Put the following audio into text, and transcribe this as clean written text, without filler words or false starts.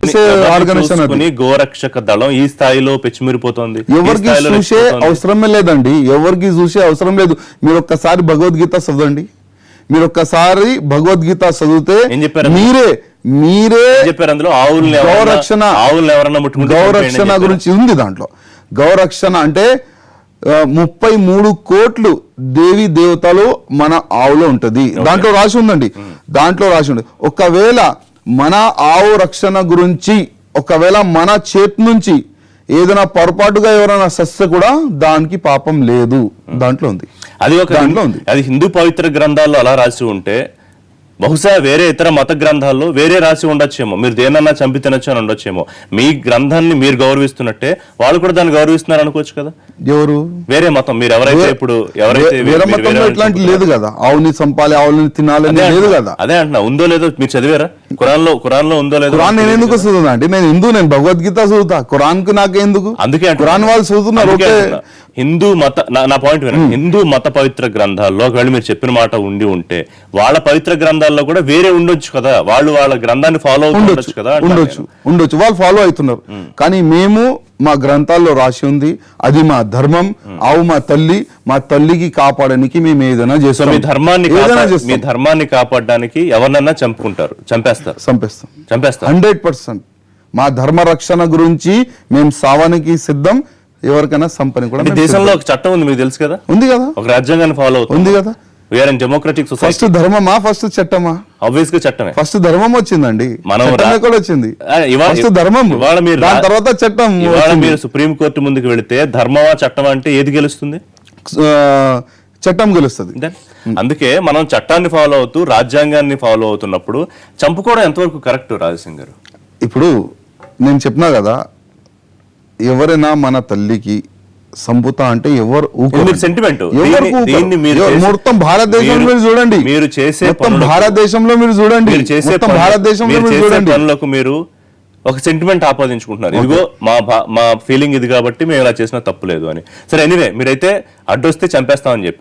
చేసే ఆర్గనైజేషన్ అది. గోరక్షక దళం ఈ స్థాయిలో పెచ్చిమిరిపోతుంది. ఎవరికి చూసే అవసరమే లేదండి, ఎవరికి చూసే అవసరం లేదు. మీరు ఒక్కసారి భగవద్గీత చదవండి, మీరు ఒక్కసారి భగవద్గీత చదివితే మీరే చెప్పారు అందులో ఆవుల్ని గౌరక్షణ గురించి ఉంది. దాంట్లో గౌరక్షణ అంటే 33 కోట్లు దేవి దేవతలు మన ఆవులో ఉంటది, దాంట్లో రాసి ఉందండి. దాంట్లో రాసి ఉంది. ఒకవేళ మన ఆవు రక్షణ గురించి ఒకవేళ మన చేతి నుంచి ఏదైనా పొరపాటుగా ఎవరైనా సస్తే కూడా దానికి పాపం లేదు, దాంట్లో ఉంది. దాంట్లో ఉంది. అది హిందూ పవిత్ర గ్రంథాల్లో అలా రాసి ఉంటే బహుశా వేరే ఇతర మత గ్రంథాల్లో వేరే రాసి ఉండొచ్చేమో, మీరు దేనన్నా చంపి తినొచ్చు అని ఉండొచ్చేమో. మీ గ్రంథాన్ని మీరు గౌరవిస్తున్నట్టే వాళ్ళు కూడా దాన్ని గౌరవిస్తున్నారు అనుకోవచ్చు కదా. ఎవరు వేరే మతం మీరు ఎవరైతే వేరే మతంలో ఇట్లాంటి లేదు కదా, ఆవుని చంపాలి ఆవుని తినాలని లేదు కదా. అదే అంటున్నా, ఉందో లేదో మీరు చదివారా? ఖురాన్ లో ఉందో లేదో? ఖురాన్ నేను ఎందుకు చదువుతా అంటే నేను హిందూ, నేను భగవద్గీత చదువుతా, ఖురాన్ కు నాకెందుకు? అందుకే ఖురాన్ వాళ్ళు చదువుతున్నారు. హిందూ మత నా పాయింట్ వినండి, హిందూ మత పవిత్ర గ్రంథాల్లో ఒకవేళ మీరు చెప్పిన మాట ఉంటే వాళ్ళ పవిత్ర గ్రంథాల్లో కూడా వేరే ఉండొచ్చు కదా, వాళ్ళు వాళ్ళ గ్రంథాన్ని ఫాలో అవుతుండొచ్చు కదా. ఉండొచ్చు వాళ్ళు ఫాలో అవుతున్నారు. కానీ మేము మా గ్రంథాల్లో రాసి ఉంది, అది మా ధర్మం. ఆవు మా తల్లి, మా తల్లికి కాపాడడానికి మేము ఏదైనా చేస్తాం. మీ ధర్మాన్ని కాపాడడానికి ఎవరినన్నా చంపేస్తారు 100%. మా ధర్మ రక్షణ గురించి మేము సావానికి సిద్ధం, ఎవరికైనా సంపని కూడా. దేశంలో ఒక చట్టం ఉంది, మీకు తెలుసు కదా. ఉంది కదా, ఒక రాజ్యాంగాన్ని ఫాలో అవుతుంది. ఉంది కదా. We're in democratic society. First ధర్మమా ఫస్ట్ చట్టమా? ఆబ్వియస్ గా చట్టమే. ఫస్ట్ ధర్మం వచ్చిందండి, కూడా వచ్చింది. ఫస్ట్ ధర్మం, దాని తర్వాత చట్టం. ఇవాళ మీరు సుప్రీం కోర్టు ముందుకు వెళితే ధర్మమా చట్టమా అంటే ఏది గెలుస్తుంది? చట్టం గెలుస్తుంది. అందుకే మనం చట్టాన్ని ఫాలో అవుతూ రాజ్యాంగాన్ని ఫాలో అవుతున్నప్పుడు చంపుకోవడం ఎంతవరకు కరెక్ట్ రాజసింగ్ గారు? ఇప్పుడు నేను చెప్పినా కదా, ఎవరైనా మన తల్లికి సంపుతా అంటే ఎవరు సెంటిమెంట్ మొత్తం భారతదేశంలో మీరు చూడండి, మీరు చేసే భారతదేశంలో మీరు చూడండి, భారతదేశంలో మీరు చూడండి, పనులకు మీరు ఒక సెంటిమెంట్ ఆపాదించుకుంటున్నారు. ఇదిగో మా ఫీలింగ్ ఇది కాబట్టి మేము ఇలా చేసినా తప్పు లేదు అని. సరే, ఎనీవే మీరైతే అడ్డొస్తే చంపేస్తామని చెప్పారు.